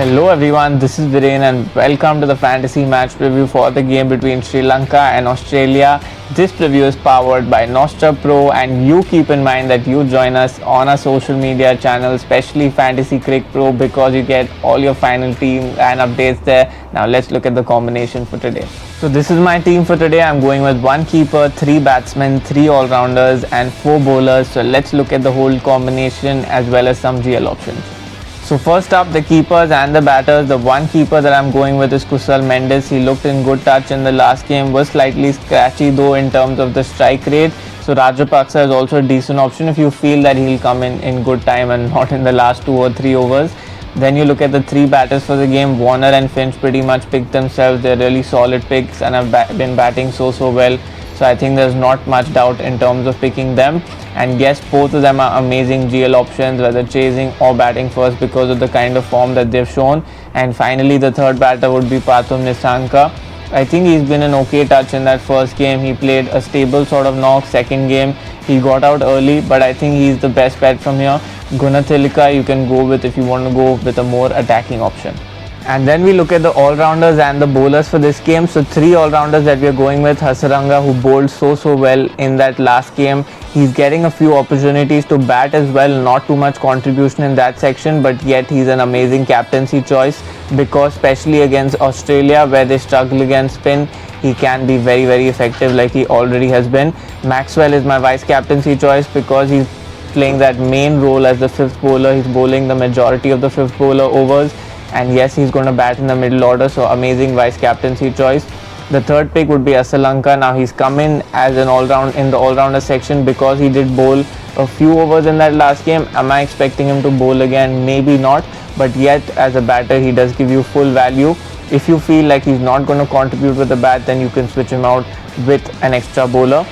Hello everyone, this is Viren and welcome to the fantasy match preview for the game between Sri Lanka and Australia. This preview is powered by Nostra Pro, and you keep in mind that you join us on our social media channel, especially Fantasy Crick Pro, because you get all your final team and updates there. Now let's look at the combination for today. So this is my team for today. I'm going with one keeper, three batsmen, three all-rounders and four bowlers. So let's look at the whole combination as well as some GL options. So first up, the keepers and the batters. The one keeper that I'm going with is Kusal Mendes. He looked in good touch in the last game, was slightly scratchy though in terms of the strike rate. So Rajapaksa is also a decent option if you feel that he'll come in good time and not in the last 2 or 3 overs. Then you look at the three batters for the game. Warner and Finch pretty much picked themselves. They're really solid picks and have been batting so well. So I think there's not much doubt in terms of picking them. And yes, both of them are amazing GL options, whether chasing or batting first, because of the kind of form that they've shown. And finally, the third batter would be Pathum Nissanka. I think he's been an okay touch in that first game. He played a stable sort of knock. Second game, he got out early, but I think he's the best bet from here. Gunathilika you can go with if you want to go with a more attacking option. And then we look at the all-rounders and the bowlers for this game. So three all-rounders that we are going with. Hasaranga, who bowled so well in that last game. He's getting a few opportunities to bat as well. Not too much contribution in that section, but yet he's an amazing captaincy choice, because especially against Australia, where they struggle against spin, he can be very effective like he already has been. Maxwell is my vice captaincy choice because he's playing that main role as the fifth bowler. He's bowling the majority of the fifth bowler overs. And yes, he's going to bat in the middle order, so amazing vice captaincy choice. The third pick would be Asalanka. Now he's come in as an all-round in the all-rounder section because he did bowl a few overs in that last game. Am I expecting him to bowl again? Maybe not, but yet as a batter he does give you full value. If you feel like he's not going to contribute with the bat, then you can switch him out with an extra bowler.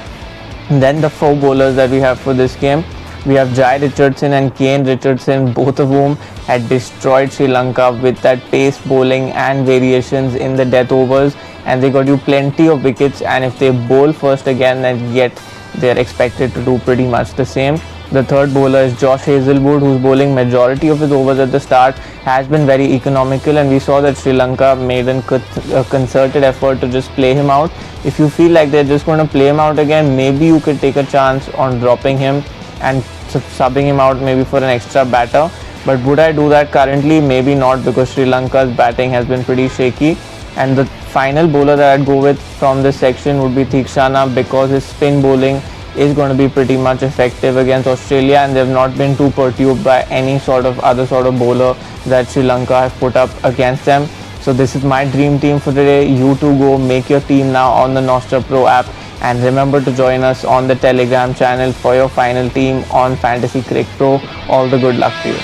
And then the four bowlers that we have for this game. We have Jai Richardson and Kane Richardson, both of whom had destroyed Sri Lanka with that pace bowling and variations in the death overs, and they got you plenty of wickets. And if they bowl first again, then yet they are expected to do pretty much the same. The third bowler is Josh Hazlewood, who's bowling majority of his overs at the start, has been very economical, and we saw that Sri Lanka made a concerted effort to just play him out. If you feel like they're just going to play him out again, maybe you could take a chance on dropping him and subbing him out maybe for an extra batter. But would I do that currently? Maybe not, because Sri Lanka's batting has been pretty shaky. And the final bowler that I'd go with from this section would be Theekshana, because his spin bowling is going to be pretty much effective against Australia, and they've not been too perturbed by any other sort of bowler that Sri Lanka have put up against them. So this is my dream team for today. You too go make your team now on the Nostra Pro app. And remember to join us on the Telegram channel for your final team on Fantasy Crick Pro. All the good luck to you.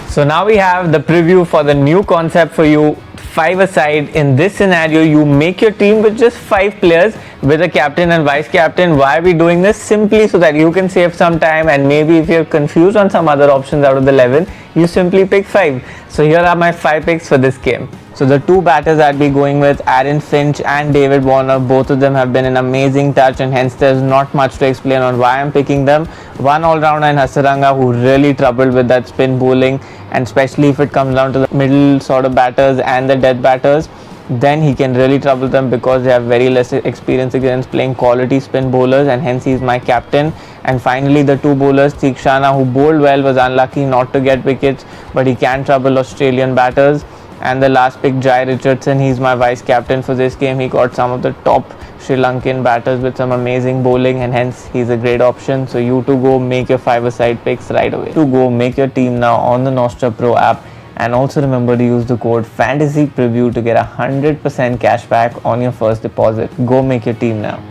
So now we have the preview for the new concept for you. 5-a-side. In this scenario, you make your team with just 5 players with a captain and vice captain. Why are we doing this? Simply so that you can save some time, and maybe if you're confused on some other options out of the 11, you simply pick 5. So here are my 5 picks for this game. So the two batters I'd be going with, Aaron Finch and David Warner. Both of them have been an amazing touch, and hence there's not much to explain on why I'm picking them. One all-rounder in Hasaranga, who really troubled with that spin bowling, and especially if it comes down to the middle sort of batters and the death batters, then he can really trouble them because they have very less experience against playing quality spin bowlers, and hence he's my captain. And finally, the two bowlers, Theekshana, who bowled well, was unlucky not to get wickets, but he can trouble Australian batters. And the last pick, Jai Richardson, he's my vice captain for this game. He got some of the top Sri Lankan batters with some amazing bowling, and hence he's a great option. So you two go make your 5-a-side picks right away. To go make your team now on the Nostra Pro app, and also remember to use the code Fantasy Preview to get 100% cash back on your first deposit. Go make your team now.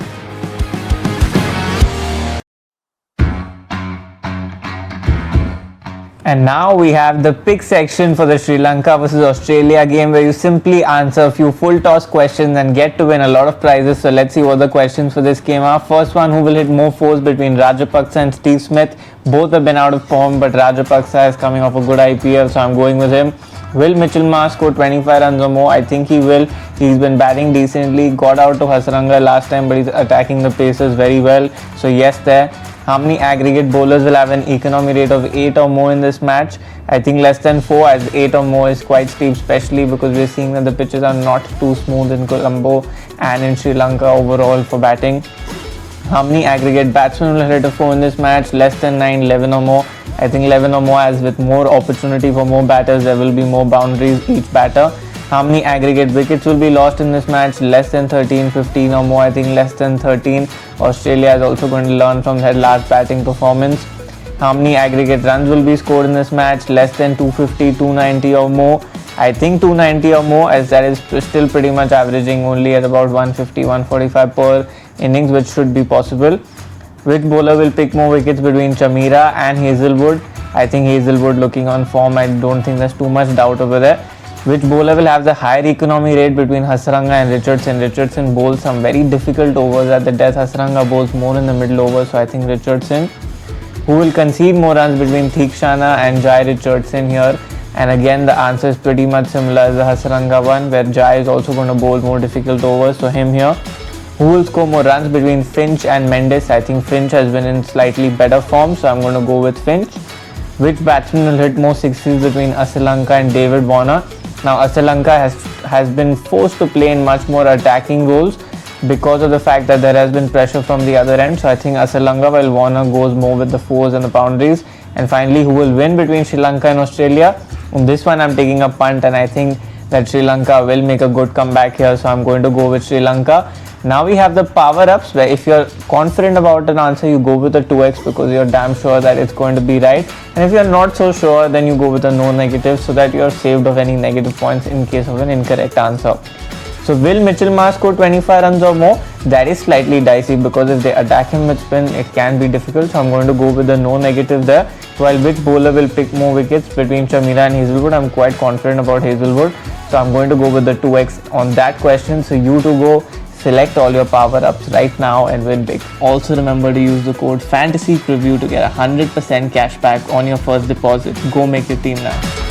And now we have the pick section for the Sri Lanka versus Australia game, where you simply answer a few full toss questions and get to win a lot of prizes. So let's see what the questions for this game are. First one, who will hit more fours between Rajapaksa and Steve Smith? Both have been out of form, but Rajapaksa is coming off a good IPL, so I'm going with him. Will Mitchell Marsh score 25 runs or more? I think he will. He's been batting decently, got out to Hasaranga last time, but he's attacking the paces very well. So yes there. How many aggregate bowlers will have an economy rate of 8 or more in this match? I think less than 4, as 8 or more is quite steep, especially because we're seeing that the pitches are not too smooth in Colombo and in Sri Lanka overall for batting. How many aggregate batsmen will hit a 4 in this match? Less than 9, 11 or more. I think 11 or more, as with more opportunity for more batters, there will be more boundaries each batter. How many aggregate wickets will be lost in this match? Less than 13, 15 or more. I think less than 13. Australia is also going to learn from their last batting performance. How many aggregate runs will be scored in this match? Less than 250, 290 or more. I think 290 or more, as that is still pretty much averaging only at about 150, 145 per innings, which should be possible. Which bowler will pick more wickets between Chamira and Hazelwood? I think Hazelwood looking on form. I don't think there's too much doubt over there. Which bowler will have the higher economy rate between Hasaranga and Richardson? Richardson bowls some very difficult overs at the death. Hasaranga bowls more in the middle overs, so I think Richardson. Who will concede more runs between Theekshana and Jai Richardson here? And again, the answer is pretty much similar as the Hasaranga one, where Jai is also going to bowl more difficult overs, so him here. Who will score more runs between Finch and Mendes? I think Finch has been in slightly better form, so I'm going to go with Finch. Which batsman will hit more sixes between Asalanka and David Warner? Now, Asalanka has been forced to play in much more attacking roles because of the fact that there has been pressure from the other end. So I think Asalanka, while Warner goes more with the fours and the boundaries. And finally, who will win between Sri Lanka and Australia? On this one, I'm taking a punt, and I think that Sri Lanka will make a good comeback here. So I'm going to go with Sri Lanka. Now we have the power-ups, where if you're confident about an answer, you go with a 2x because you're damn sure that it's going to be right. And if you're not so sure, then you go with a no negative so that you're saved of any negative points in case of an incorrect answer. So will Mitchell Marsh score 25 runs or more? That is slightly dicey because if they attack him with spin, it can be difficult. So I'm going to go with the no negative there. While which bowler will pick more wickets between Chamira and Hazelwood? I'm quite confident about Hazelwood. So I'm going to go with the 2x on that question. So you to go. Select all your power-ups right now and win big. Also remember to use the code FANTASYPREVIEW to get 100% cash back on your first deposit. Go make your team now.